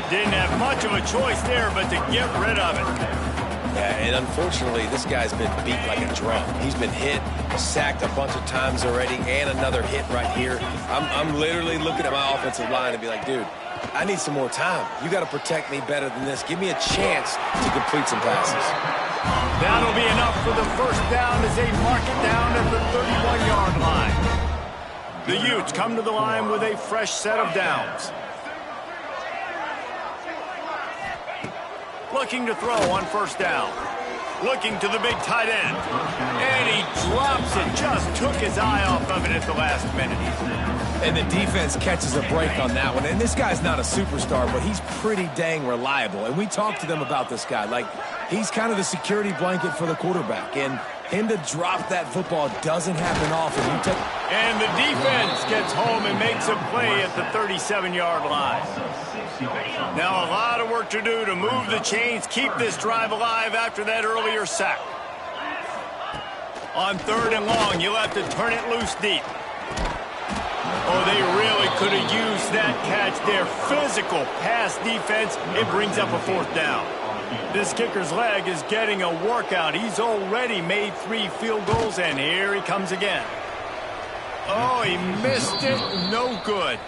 Didn't have much of a choice there, but to get rid of it. Yeah, and unfortunately, this guy's been beat like a drum. He's been hit, sacked a bunch of times already, and another hit right here. I'm literally looking at my offensive line and be like, dude, I need some more time. You got to protect me better than this. Give me a chance to complete some passes. That'll be enough for the first down as they mark it down at the 31-yard line. The Utes come to the line with a fresh set of downs. Looking to throw on first down. Looking to the big tight end. And he drops it. Just took his eye off of it at the last minute. And the defense catches a break on that one. And this guy's not a superstar, but he's pretty dang reliable. And we talked to them about this guy. Like, he's kind of the security blanket for the quarterback. And him to drop that football doesn't happen often. And the defense gets home and makes a play at the 37-yard line. Now a lot of work to do to move the chains, keep this drive alive after that earlier sack. On 3rd and long, you'll have to turn it loose deep. Oh, they really could have used that catch there. Physical pass defense. It brings up a 4th down. This kicker's leg is getting a workout. He's already made 3 field goals, and here he comes again. Oh, he missed it. No good.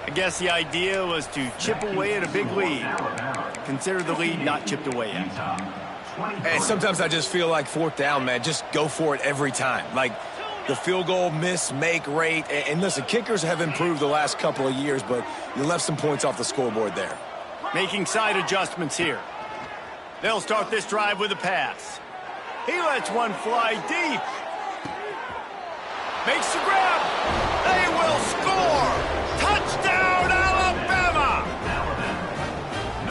I guess the idea was to chip away at a big lead. Consider the lead not chipped away yet. And sometimes I just feel like 4th down, man. Just go for it every time. Like, the field goal miss-make rate. And listen, kickers have improved the last couple of years, but you left some points off the scoreboard there. Making side adjustments here. They'll start this drive with a pass. He lets one fly deep. Makes the grab. They will score. Touchdown, Alabama!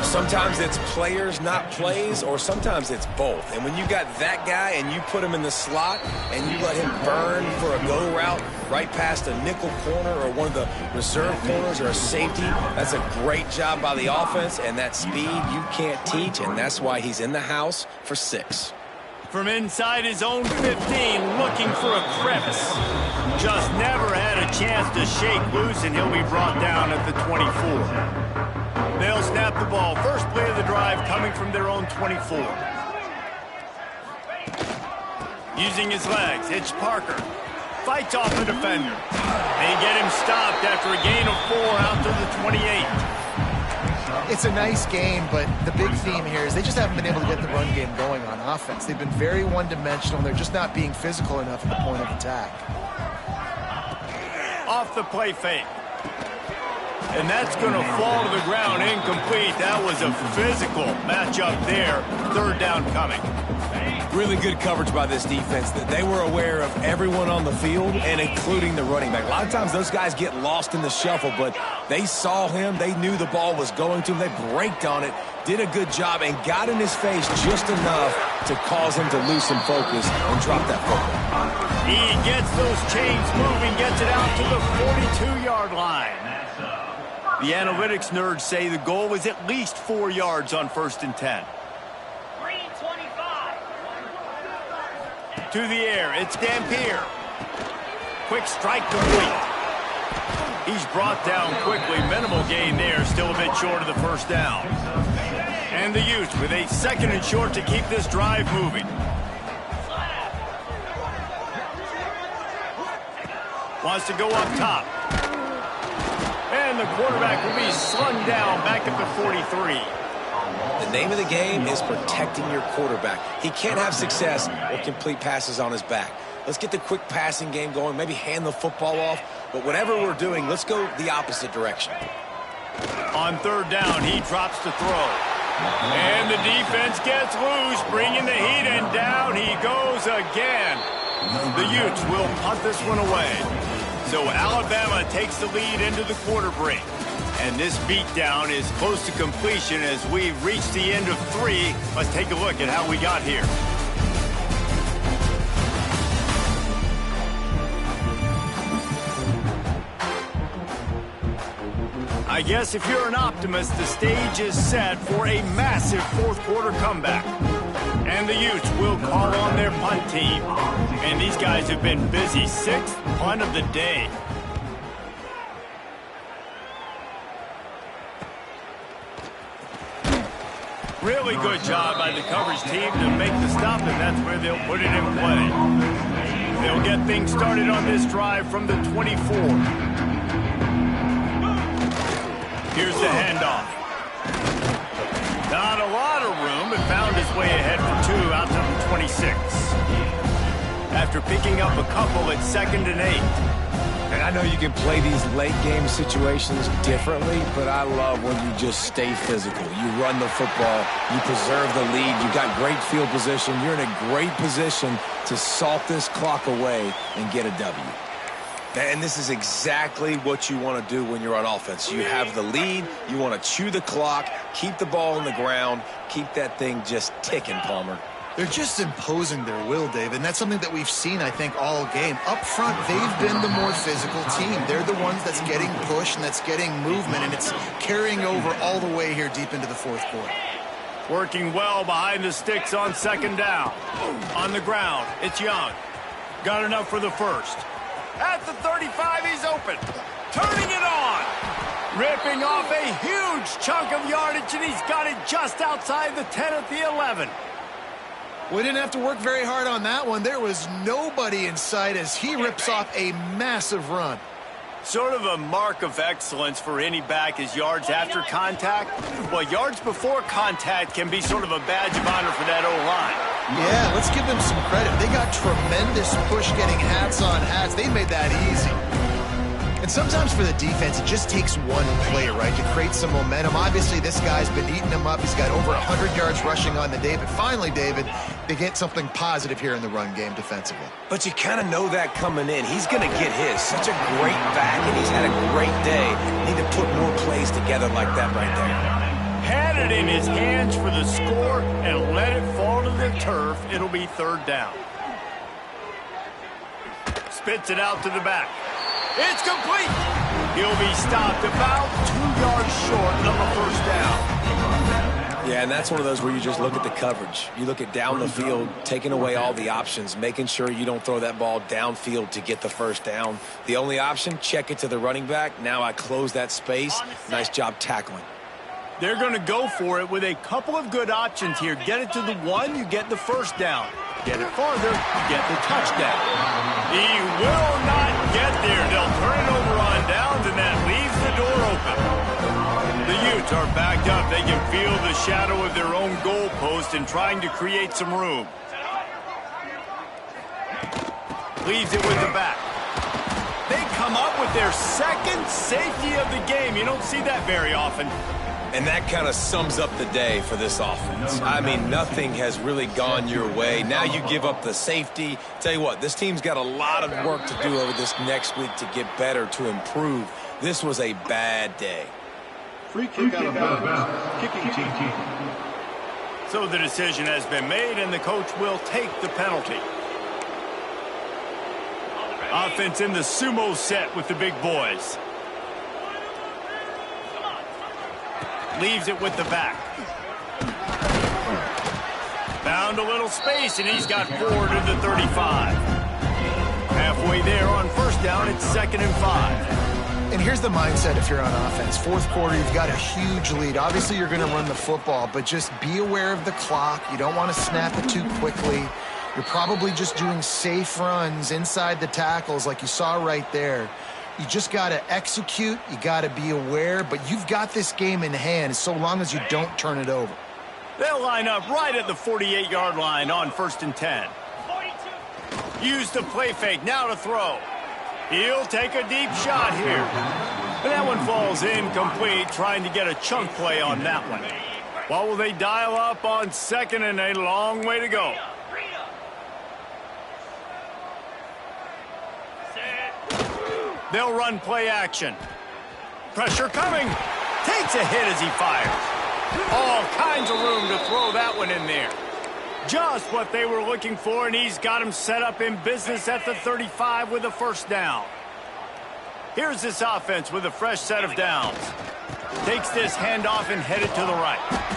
Sometimes it's players, not plays, or sometimes it's both. And when you got that guy and you put him in the slot and you let him burn for a go route right past a nickel corner or one of the reserve corners or a safety, that's a great job by the offense, and that speed you can't teach, and that's why he's in the house for 6. From inside his own 15, looking for a crevice. Just never had a chance to shake loose, and he'll be brought down at the 24. They'll snap the ball. First play of the drive coming from their own 24. Using his legs, it's Parker. Fights off the defender. They get him stopped after a gain of 4 out to the 28. It's a nice game, but the big theme here is they just haven't been able to get the run game going on offense. They've been very one-dimensional. They're just not being physical enough at the point of attack. Off the play fake. And that's going to fall to the ground incomplete. That was a physical matchup there. 3rd down coming. Really good coverage by this defense. They were aware of everyone on the field, and including the running back. A lot of times those guys get lost in the shuffle, but they saw him. They knew the ball was going to him. They braked on it, did a good job, and got in his face just enough to cause him to lose some focus and drop that football. He gets those chains moving, gets it out to the 42-yard line. The analytics nerds say the goal was at least 4 yards on 1st and 10. To the air, it's Dampier. Quick strike complete. He's brought down quickly. Minimal gain there, still a bit short of the 1st down. And the Utes with a 2nd and short to keep this drive moving. Wants to go up top. And the quarterback will be slung down back at the 43. The name of the game is protecting your quarterback. He can't have success or complete passes on his back. Let's get the quick passing game going, maybe hand the football off. But whatever we're doing, let's go the opposite direction. On 3rd down, he drops to throw. And the defense gets loose, bringing the heat, and down he goes again. The Utes will punt this one away. So Alabama takes the lead into the quarter break. And this beatdown is close to completion as we reach the end of 3. Let's take a look at how we got here. I guess if you're an optimist, the stage is set for a massive 4th quarter comeback. And the Utes will call on their punt team. And these guys have been busy. 6th punt of the day. Really good job by the coverage team to make the stop, and that's where they'll put it in play. They'll get things started on this drive from the 24. Here's the handoff. Not a lot of room, but found his way ahead for 2 out to the 26. After picking up a couple at 2nd and 8. And I know you can play these late-game situations differently, but I love when you just stay physical. You run the football, you preserve the lead, you got great field position, you're in a great position to salt this clock away and get a W. And this is exactly what you want to do when you're on offense. You have the lead, you want to chew the clock, keep the ball on the ground, keep that thing just ticking, Palmer. They're just imposing their will, Dave, and that's something that we've seen, I think, all game. Up front, they've been the more physical team. They're the ones that's getting pushed and that's getting movement, and it's carrying over all the way here deep into the 4th quarter. Working well behind the sticks on 2nd down. On the ground, it's Young. Got enough for the first. At the 35, he's open. Turning it on. Ripping off a huge chunk of yardage, and he's got it just outside the 10 at the 11. We didn't have to work very hard on that one. There was nobody in sight as he rips off a massive run. Sort of a mark of excellence for any back is yards after contact. Well, yards before contact can be sort of a badge of honor for that O-line. Yeah, let's give them some credit. They got tremendous push getting hats on hats. They made that easy. And sometimes for the defense, it just takes one play, right, to create some momentum. Obviously, this guy's been eating them up. He's got over 100 yards rushing on the day. But finally, David, they get something positive here in the run game defensively. But you kind of know that coming in. He's going to get his. Such a great back, and he's had a great day. Need to put more plays together like that right there. Had it in his hands for the score and let it fall to the turf. It'll be 3rd down. Spits it out to the back. It's complete. He'll be stopped about 2 yards short of a 1st down. Yeah, and that's one of those where you just look at the coverage. You look at down the field, taking away all the options, making sure you don't throw that ball downfield to get the 1st down. The only option, check it to the running back. Now I close that space. Nice job tackling. They're going to go for it with a couple of good options here. Get it to the 1, you get the 1st down. Get it farther, you get the touchdown. He will not get there. They'll turn it over on downs, and that leaves the door open. The Utes are backed up. They can feel the shadow of their own goalpost and trying to create some room. Leaves it with the back. They come up with their 2nd safety of the game. You don't see that very often. And that kind of sums up the day for this offense. I mean, nothing has really gone your way. Now you give up the safety. Tell you what, this team's got a lot of work to do over this next week to get better, to improve. This was a bad day. Free kick out of bounds. Kicking team. So the decision has been made, and the coach will take the penalty. Offense in the sumo set with the big boys. Leaves it with the back. Found a little space, and he's got 4 to the 35. Halfway there on 1st down, it's 2nd and 5. And here's the mindset if you're on offense. 4th quarter, you've got a huge lead. Obviously, you're going to run the football, but just be aware of the clock. You don't want to snap it too quickly. You're probably just doing safe runs inside the tackles like you saw right there. You just got to execute. You got to be aware, but you've got this game in hand so long as you don't turn it over. They'll line up right at the 48-yard line on 1st and 10. Use the play fake, now to throw. He'll take a deep shot here. But that one falls incomplete, trying to get a chunk play on that one. What will they dial up on 2nd and a long way to go? They'll run play action. Pressure coming. Takes a hit as he fires. All kinds of room to throw that one in there. Just what they were looking for, and he's got him set up in business at the 35 with a 1st down. Here's this offense with a fresh set of downs. Takes this handoff and headed to the right.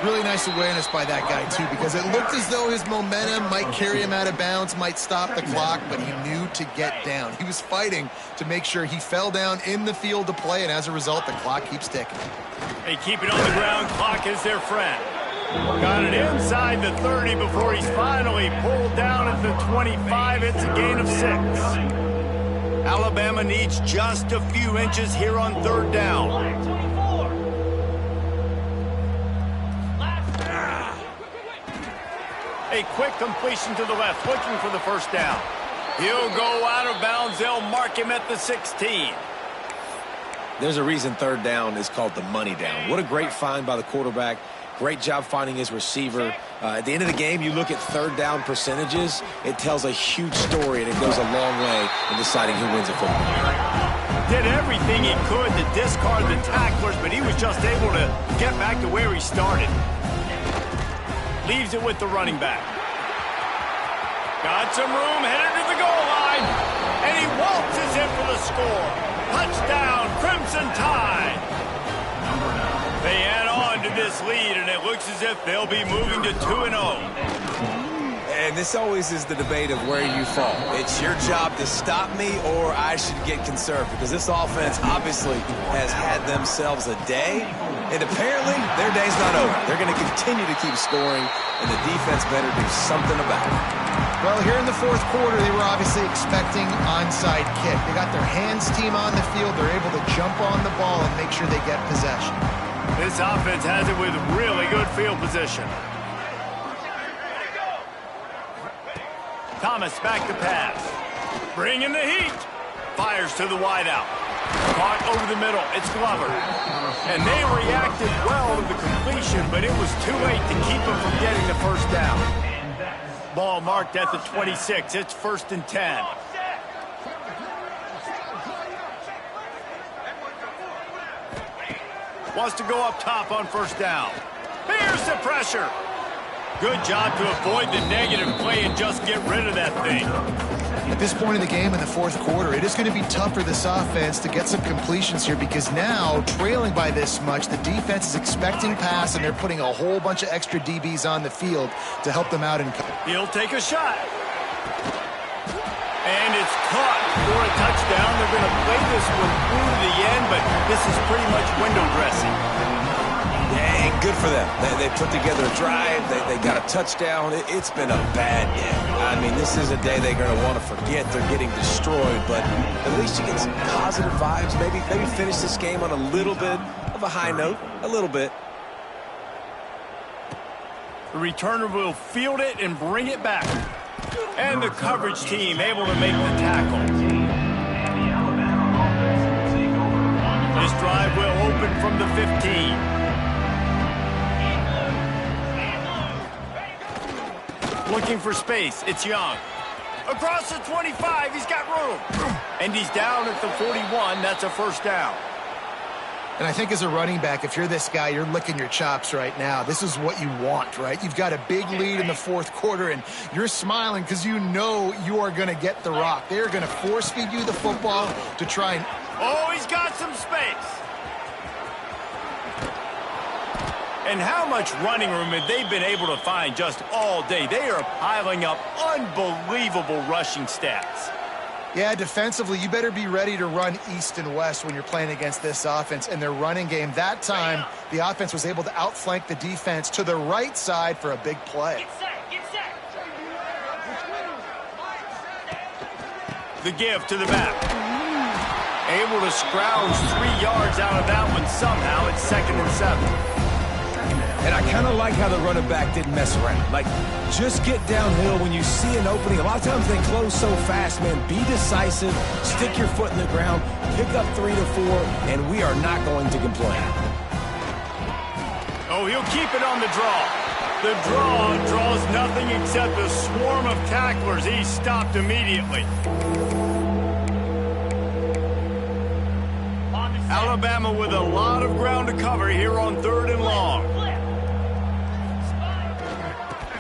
Really nice awareness by that guy, too, because it looked as though his momentum might carry him out of bounds, might stop the clock, but he knew to get down. He was fighting to make sure he fell down in the field to play, and as a result, the clock keeps ticking. They keep it on the ground. Clock is their friend. Got it inside the 30 before he's finally pulled down at the 25. It's a gain of 6. Alabama needs just a few inches here on 3rd down. A quick completion to the left, looking for the 1st down. He'll go out of bounds. They'll mark him at the 16. There's a reason 3rd down is called the money down. What a great find by the quarterback. Great job finding his receiver. At the end of the game, you look at 3rd down percentages. It tells a huge story, and it goes a long way in deciding who wins a football game. Did everything he could to discard the tacklers, but he was just able to get back to where he started. Leaves it with the running back. Got some room, headed to the goal line, and he waltzes in for the score. Touchdown, Crimson Tide. They add on to this lead, and it looks as if they'll be moving to 2-0. And this always is the debate of where you fall. It's your job to stop me, or I should get conserved, because this offense obviously has had themselves a day, and apparently their day's not over. They're going to continue to keep scoring, and the defense better do something about it. Well, here in the 4th quarter, they were obviously expecting onside kick. They got their hands team on the field. They're able to jump on the ball and make sure they get possession. This offense has it with really good field position. Thomas back to pass. Bringing the heat. Fires to the wideout. Caught over the middle. It's Glover. And they reacted well to the completion, but it was too late to keep them from getting the 1st down. Ball marked at the 26. It's 1st and 10. Wants to go up top on 1st down. Here's the pressure. Good job to avoid the negative play and just get rid of that thing. At this point in the game in the 4th quarter, it is going to be tough for this offense to get some completions here because now, trailing by this much, the defense is expecting pass, and they're putting a whole bunch of extra DBs on the field to help them out. He'll take a shot. And it's caught for a touchdown. They're going to play this one through to the end, but this is pretty much window dressing. Yeah, good for them. They put together a drive. They got a touchdown. It's been a bad day. I mean, this is a day they're going to want to forget. They're getting destroyed, but at least you get some positive vibes. Maybe finish this game on a little bit of a high note. A little bit. The returner will field it and bring it back. And the coverage team able to make the tackle. This drive will open from the 15. Looking for space. It's Young. Across the 25. He's got room. And he's down at the 41. That's a 1st down. And I think as a running back, if you're this guy, you're licking your chops right now. This is what you want, right? You've got a big lead in the 4th quarter, and you're smiling because you know you are going to get the rock. They're going to force feed you the football to try and... Oh, he's got some space. And how much running room have they been able to find just all day? They are piling up unbelievable rushing stats. Yeah, defensively, you better be ready to run east and west when you're playing against this offense and their running game. That time, the offense was able to outflank the defense to the right side for a big play. Get set. The give to the back. Able to scrounge 3 yards out of that one somehow. It's 2nd and 7. And I kind of like how the running back didn't mess around. Like, just get downhill when you see an opening. A lot of times they close so fast, man. Be decisive, stick your foot in the ground, pick up 3 to 4, and we are not going to complain. Oh, he'll keep it on the draw. The draw draws nothing except a swarm of tacklers. He's stopped immediately. Alabama with a lot of ground to cover here on 3rd and long.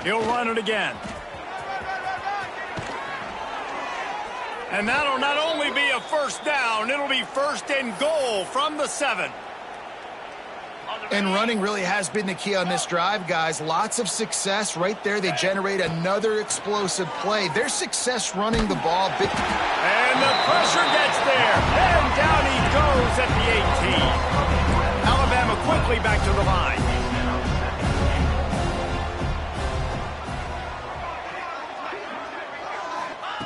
He'll run it again. And that'll not only be a 1st down, it'll be 1st and goal from the 7. And running really has been the key on this drive, guys. Lots of success right there. They generate another explosive play. Their success running the ball. And the pressure gets there. And down he goes at the 18. Alabama quickly back to the line.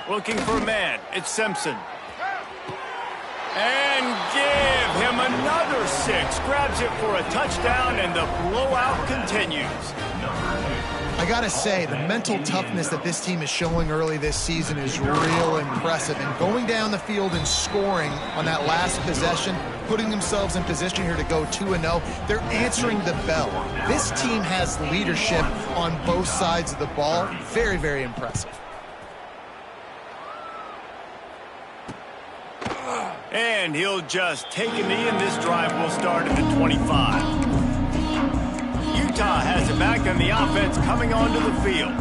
Looking for a man. It's Simpson. And give him another 6. Grabs it for a touchdown, and the blowout continues. I gotta say, the mental toughness that this team is showing early this season is real impressive. And going down the field and scoring on that last possession, putting themselves in position here to go 2-0, they're answering the bell. This team has leadership on both sides of the ball. Very, very impressive. And he'll just take a knee, and this drive will start at the 25. Utah has it back, and the offense coming onto the field.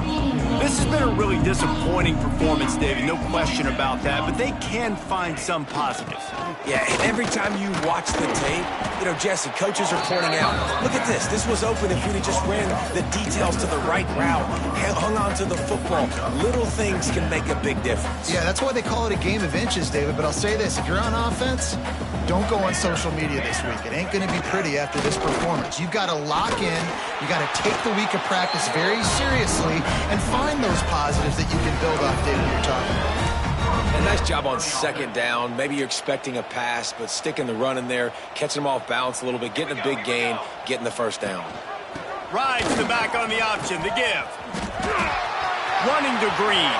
This has been a really disappointing performance, David, no question about that, but they can find some positives. Yeah, and every time you watch the tape, you know, Jesse, coaches are pointing out, look at this. This was open if we'd have just ran the details to the right route, hung on to the football. Little things can make a big difference. Yeah, that's why they call it a game of inches, David. But I'll say this, if you're on offense, don't go on social media this week. It ain't going to be pretty after this performance. You've got to lock in. You got to take the week of practice very seriously and find those positives that you can build off, David, you're talking about. A nice job on second down. Maybe you're expecting a pass, but sticking the run in there, catching them off balance a little bit, getting a big gain, getting the first down. Rides the back on the option, the give. Running to Green.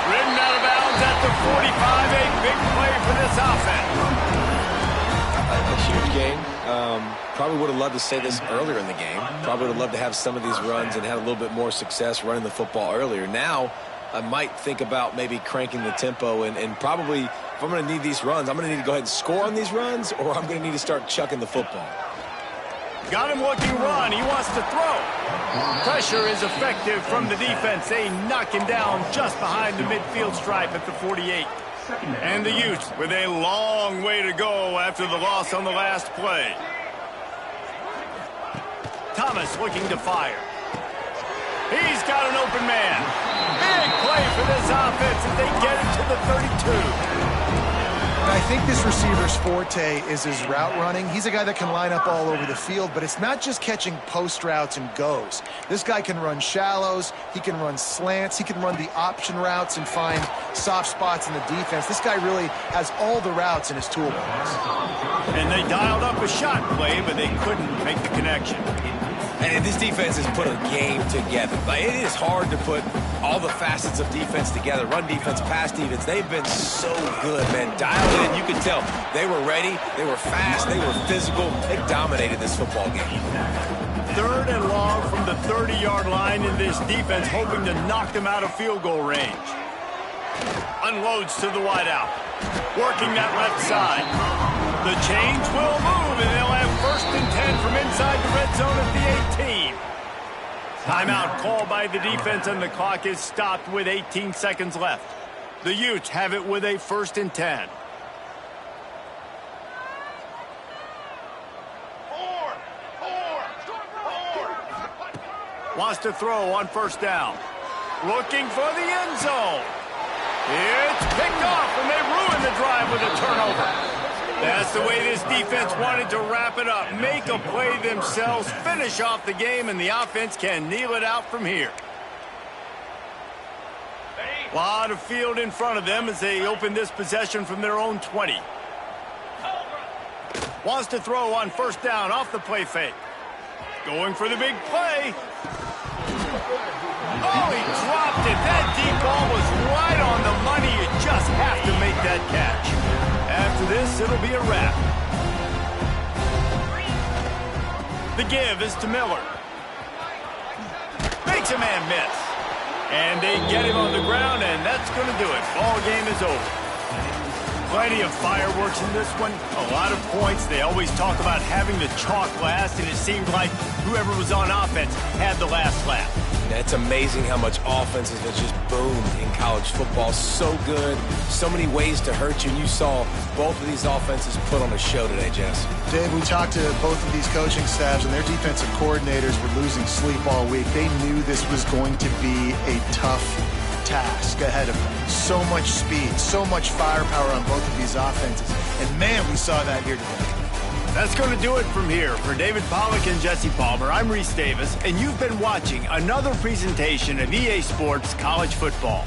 Ridden out of bounds at the 45, a big play for this offense. A huge game. Probably would have loved to say this earlier in the game. Probably would have loved to have some of these runs and had a little bit more success running the football earlier. Now, I might think about maybe cranking the tempo and probably, if I'm going to need these runs, I'm going to need to go ahead and score on these runs, or I'm going to need to start chucking the football. Got him looking run. He wants to throw. Pressure is effective from the defense. They knock him down just behind the midfield stripe at the 48. And the Utes with a long way to go after the loss on the last play. Thomas looking to fire. He's got an open man. Big play for this offense as they get it to the 32. I think this receiver's forte is his route running. He's a guy that can line up all over the field, but it's not just catching post routes and goes. This guy can run shallows, he can run slants, he can run the option routes and find soft spots in the defense. This guy really has all the routes in his toolbox. And they dialed up a shot play, but they couldn't make the connection. And this defense has put a game together. Like, it is hard to put all the facets of defense together. Run defense, pass defense. They've been so good, man. Dialed in. You can tell they were ready. They were fast. They were physical. They dominated this football game. 3rd and long from the 30-yard line in this defense, hoping to knock them out of field goal range. Unloads to the wideout. Working that left side. The change will move, and they'll have 1st and 10 from inside the red zone at the 18. Timeout called by the defense, and the clock is stopped with 18 seconds left. The Utes have it with a 1st and 10. Wants to throw on 1st down. Looking for the end zone. It's picked off, and they ruin the drive with a turnover. That's the way this defense wanted to wrap it up. Make a play themselves, finish off the game, and the offense can kneel it out from here. A lot of field in front of them as they open this possession from their own 20. Wants to throw on 1st down off the play fake. Going for the big play. Oh, he dropped it. That deep ball was right on the money. You just have to make that catch. After this, it'll be a wrap. The give is to Miller. Makes a man miss. And they get him on the ground, and that's going to do it. Ball game is over. Plenty of fireworks in this one. A lot of points. They always talk about having the chalk last, and it seemed like whoever was on offense had the last laugh. It's amazing how much offense has just boomed in college football. So good. So many ways to hurt you. And you saw both of these offenses put on a show today, Jess. Dave, we talked to both of these coaching staffs, and their defensive coordinators were losing sleep all week. They knew this was going to be a tough task ahead of them. So much speed, so much firepower on both of these offenses. And, man, we saw that here today. That's going to do it from here. For David Pollack and Jesse Palmer, I'm Reese Davis, and you've been watching another presentation of EA Sports College Football.